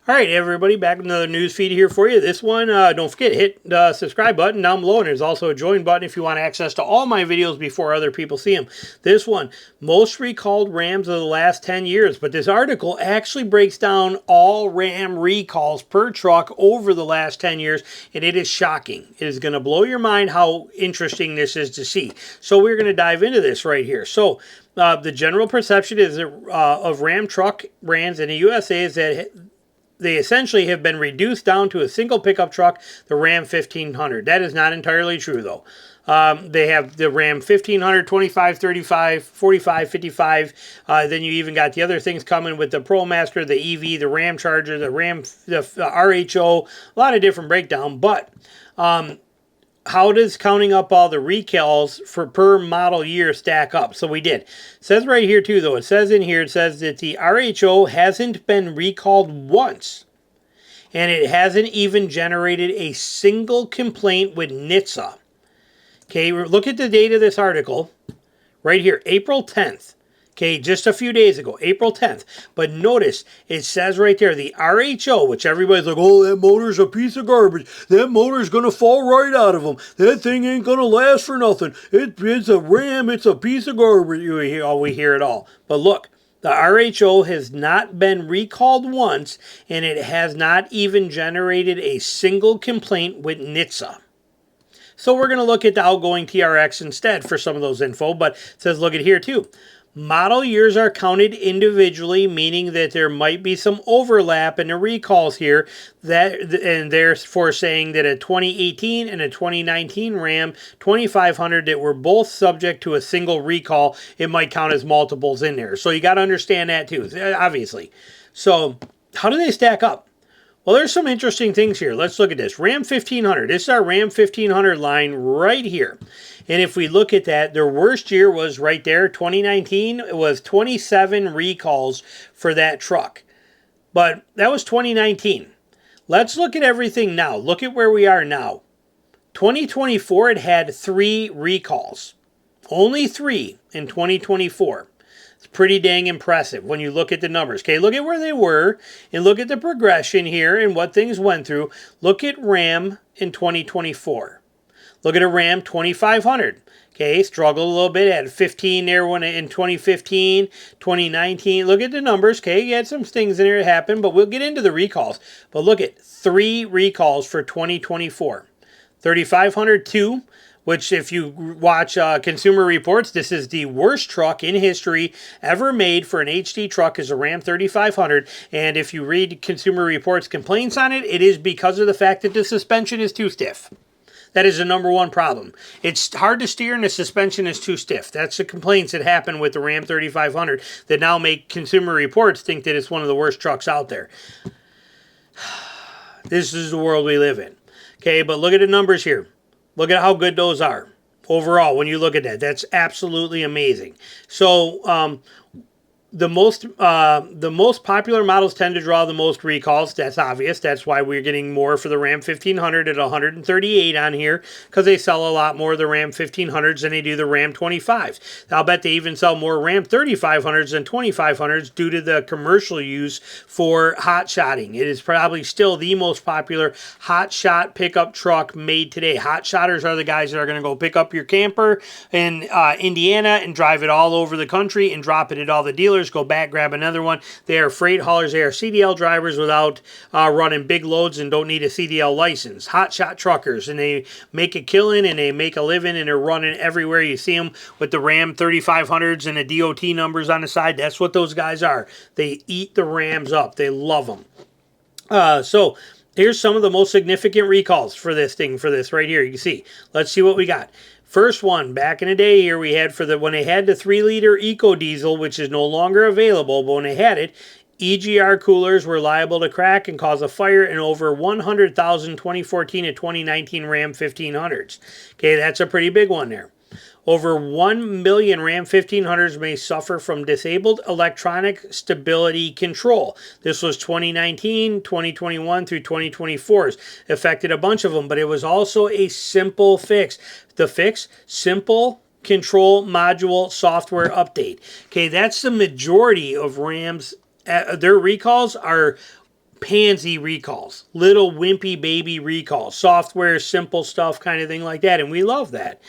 All right, everybody, back with another news feed here for you. This one, don't forget, hit the subscribe button down below, and there's also a join button if you want access to all my videos before other people see them. This one, most recalled Rams of the last 10 years, but this article actually breaks down all Ram recalls per truck over the last 10 years, and it is shocking. It is going to blow your mind how interesting this is to see. So we're going to dive into this right here. So the general perception is of Ram truck brands in the USA is that they essentially have been reduced down to a single pickup truck, the Ram 1500. That is not entirely true, though. They have the Ram 1500, 25, 35, 45, 55. Then you even got the other things coming with the ProMaster, the EV, the Ram Charger, the RHO, a lot of different breakdown. But how does counting up all the recalls for per model year stack up? So we did. It says right here too, though. It says in here, it says that the RHO hasn't been recalled once. And it hasn't even generated a single complaint with NHTSA. Okay, look at the date of this article. Right here, April 10th. Okay, just a few days ago, April 10th. But notice, it says right there, the RHO, which everybody's like, oh, that motor's a piece of garbage. That motor's going to fall right out of them. That thing ain't going to last for nothing. It's a Ram. It's a piece of garbage. We hear it all. But look, the RHO has not been recalled once, and it has not even generated a single complaint with NHTSA. So we're going to look at the outgoing TRX instead for some of those info, but it says look at here too. Model years are counted individually, meaning that there might be some overlap in the recalls here, and therefore saying that a 2018 and a 2019 Ram 2500 that were both subject to a single recall, it might count as multiples in there. So you got to understand that too, obviously. So how do they stack up? Well, there's some interesting things here. Let's look at this. Ram 1500. This is our Ram 1500 line right here. And if we look at that, their worst year was right there, 2019. It was 27 recalls for that truck. But that was 2019. Let's look at everything now. Look at where we are now. 2024, it had 3 recalls. Only 3 in 2024. It's pretty dang impressive when you look at the numbers. Okay, look at where they were and look at the progression here and what things went through. Look at Ram in 2024. Look at a Ram 2500. Okay, struggled a little bit. Had 15 there in 2015, 2019. Look at the numbers. Okay, you had some things in there that happened, but we'll get into the recalls. But look at 3 recalls for 2024. 3500, 2. Which if you watch Consumer Reports, this is the worst truck in history ever made for an HD truck is a Ram 3500. And if you read Consumer Reports complaints on it, it is because of the fact that the suspension is too stiff. That is the number one problem. It's hard to steer and the suspension is too stiff. That's the complaints that happen with the Ram 3500 that now make Consumer Reports think that it's one of the worst trucks out there. This is the world we live in. Okay, but look at the numbers here. Look at how good those are. Overall, when you look at that, that's absolutely amazing. So, the most popular models tend to draw the most recalls. That's obvious. That's why we're getting more for the Ram 1500 at 138 on here, because they sell a lot more of the Ram 1500s than they do the Ram 25s. I'll bet they even sell more Ram 3500s than 2500s due to the commercial use for hot shotting. It is probably still the most popular hot shot pickup truck made today. Hot shotters are the guys that are going to go pick up your camper in Indiana and drive it all over the country and drop it at all the dealers. Go back, grab another one. They are freight haulers. They are CDL drivers without running big loads and don't need a CDL license. Hot shot truckers, and they make a killing and they make a living and they're running everywhere. You see them with the Ram 3500s and the DOT numbers on the side. That's what those guys are. They eat the Rams up. They love them. So here's some of the most significant recalls for this right here. You can see. Let's see what we got. First one, back in the day here, we had when they had the 3-liter Eco Diesel, which is no longer available, but when they had it, EGR coolers were liable to crack and cause a fire in over 100,000 2014 and 2019 Ram 1500s. Okay, that's a pretty big one there. Over 1 million Ram 1500s may suffer from disabled electronic stability control. This was 2019, 2021 through 2024. Affected a bunch of them, but it was also a simple fix. The fix, simple control module software update. Okay, that's the majority of Rams. Their recalls are pansy recalls, little wimpy baby recalls, software, simple stuff, kind of thing like that, and we love that.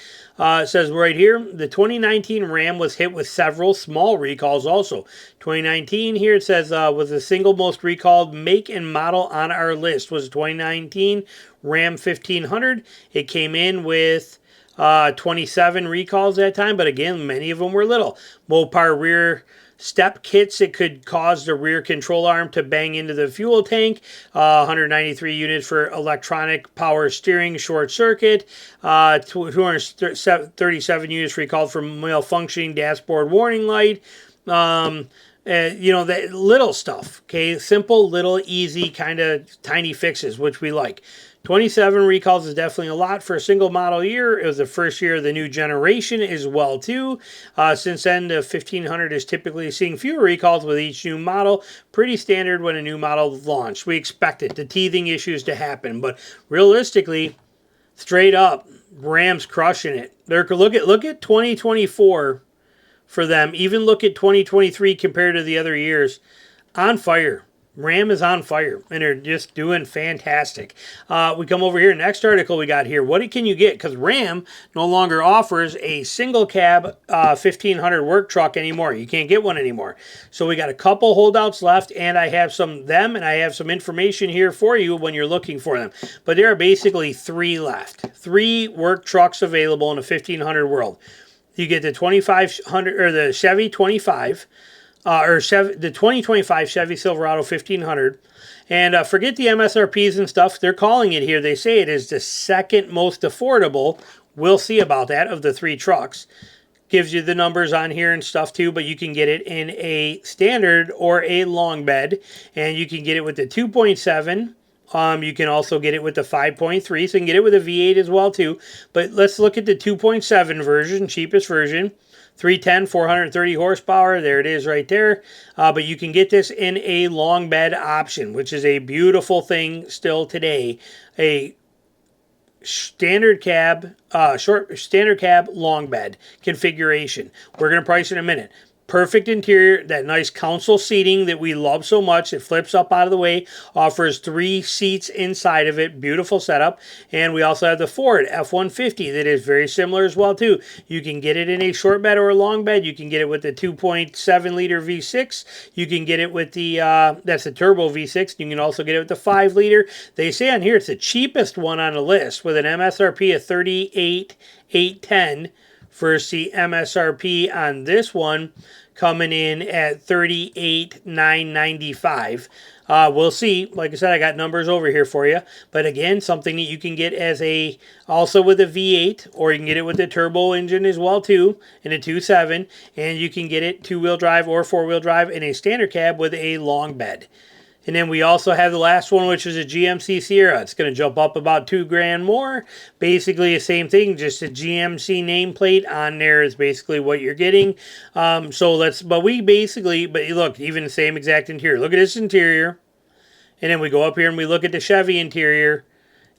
It says right here, the 2019 Ram was hit with several small recalls also. 2019 here, it says, was the single most recalled make and model on our list was 2019 Ram 1500. It came in with 27 recalls that time, but again, many of them were little. Mopar rear step kits that could cause the rear control arm to bang into the fuel tank. 193 units for electronic power steering short circuit. 237 units recalled for malfunctioning dashboard warning light. You know, that little stuff, okay? Simple, little, easy, kind of tiny fixes, which we like. 27 recalls is definitely a lot for a single model year. It was the first year of the new generation as well, too. Since then, the 1500 is typically seeing fewer recalls with each new model. Pretty standard when a new model launched. We expected the teething issues to happen, but realistically, straight up, Ram's crushing it. Look at 2024 for them. Even look at 2023 compared to the other years. On fire. Ram is on fire, and they're just doing fantastic. We come over here, next article we got here. What can you get? Because Ram no longer offers a single cab 1500 work truck anymore. You can't get one anymore. So we got a couple holdouts left, and I have and I have some information here for you when you're looking for them. But there are basically 3 left. 3 work trucks available in a 1500 world. You get the 2500 or the Chevy 25. The 2025 Chevy Silverado 1500. And forget the MSRPs and stuff. They're calling it here. They say it is the second most affordable. We'll see about that of the 3 trucks. Gives you the numbers on here and stuff too, but you can get it in a standard or a long bed. And you can get it with the 2.7. You can also get it with the 5.3, so you can get it with a V8 as well too. But let's look at the 2.7 version, cheapest version. 310, 430 horsepower. There it is right there. But you can get this in a long bed option, which is a beautiful thing still today. A standard cab, standard cab long bed configuration. We're going to price in a minute. Perfect interior, that nice console seating that we love so much. It flips up out of the way, offers 3 seats inside of it. Beautiful setup. And we also have the Ford F-150 that is very similar as well too. You can get it in a short bed or a long bed. You can get it with the 2.7 liter V6. You can get it with the, that's the turbo V6. You can also get it with the 5 liter. They say on here it's the cheapest one on the list with an MSRP of $38,810 versus the MSRP on this one coming in at $38,995. We'll see. Like I said, I got numbers over here for you. But again, something that you can get as also with a V8, or you can get it with the turbo engine as well too, in a 2.7, and you can get it 2-wheel drive or 4-wheel drive in a standard cab with a long bed. And then we also have the last one, which is a GMC Sierra. It's going to jump up about $2,000 more. Basically the same thing, just a GMC nameplate on there is basically what you're getting. But look, even the same exact interior. Look at this interior. And then we go up here and we look at the Chevy interior.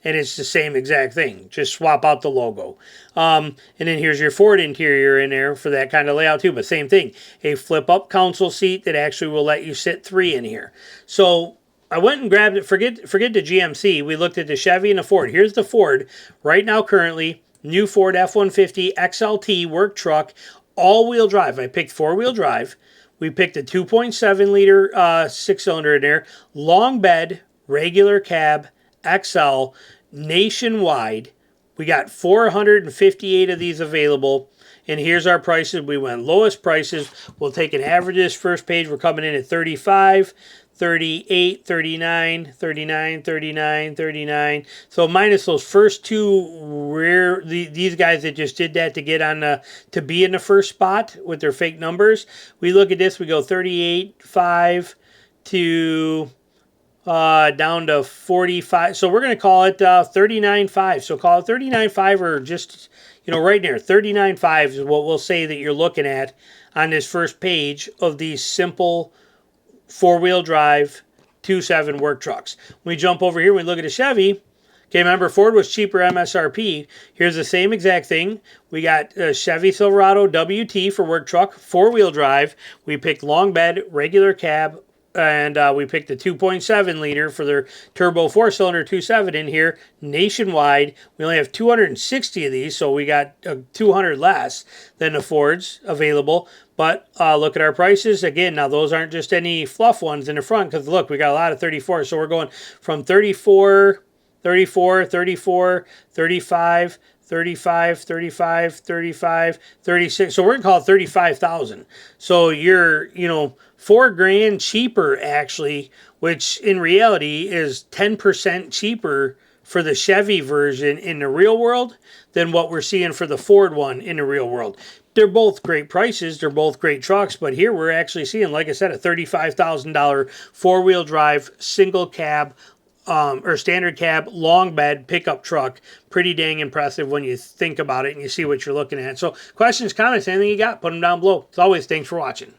And it's the same exact thing. Just swap out the logo. And then here's your Ford interior in there for that kind of layout too. But same thing. A flip-up console seat that actually will let you sit 3 in here. So I went and grabbed it. Forget the GMC. We looked at the Chevy and the Ford. Here's the Ford. Right now currently, new Ford F-150 XLT work truck. All-wheel drive. I picked 4-wheel drive. We picked a 2.7 liter 6-cylinder in there. Long bed, regular cab, XL, nationwide. We got 458 of these available, and here's our prices. We went lowest prices. We'll take an average of this first page. We're coming in at 35, 38, 39, 39, 39, 39. So minus those first 2 these guys that just did that to get on to be in the first spot with their fake numbers. We look at this, we go 38.5 to down to 45. So we're going to call it 39.5. So call it 39.5, or just, right there. 39.5 is what we'll say that you're looking at on this first page of these simple 4-wheel drive 2.7 work trucks. When we jump over here, we look at a Chevy. Okay, remember, Ford was cheaper MSRP. Here's the same exact thing. We got a Chevy Silverado WT for work truck, 4-wheel drive. We picked long bed, regular cab, And we picked the 2.7 liter for their turbo 4-cylinder 2.7 in here nationwide. We only have 260 of these, so we got 200 less than the Fords available. But look at our prices. Again, now those aren't just any fluff ones in the front, because look, we got a lot of 34. So we're going from 34, 34, 34, 35, 35, 35, 35, 36. So we're going to call it 35,000. So you're, $4,000 cheaper actually, which in reality is 10% cheaper for the Chevy version in the real world than what we're seeing for the Ford one in the real world. They're both great prices. They're both great trucks. But here we're actually seeing, like I said, a $35,000 four-wheel drive, single cab, or standard cab, long bed pickup truck. Pretty dang impressive when you think about it and you see what you're looking at. So questions, comments, anything you got, put them down below. As always, thanks for watching.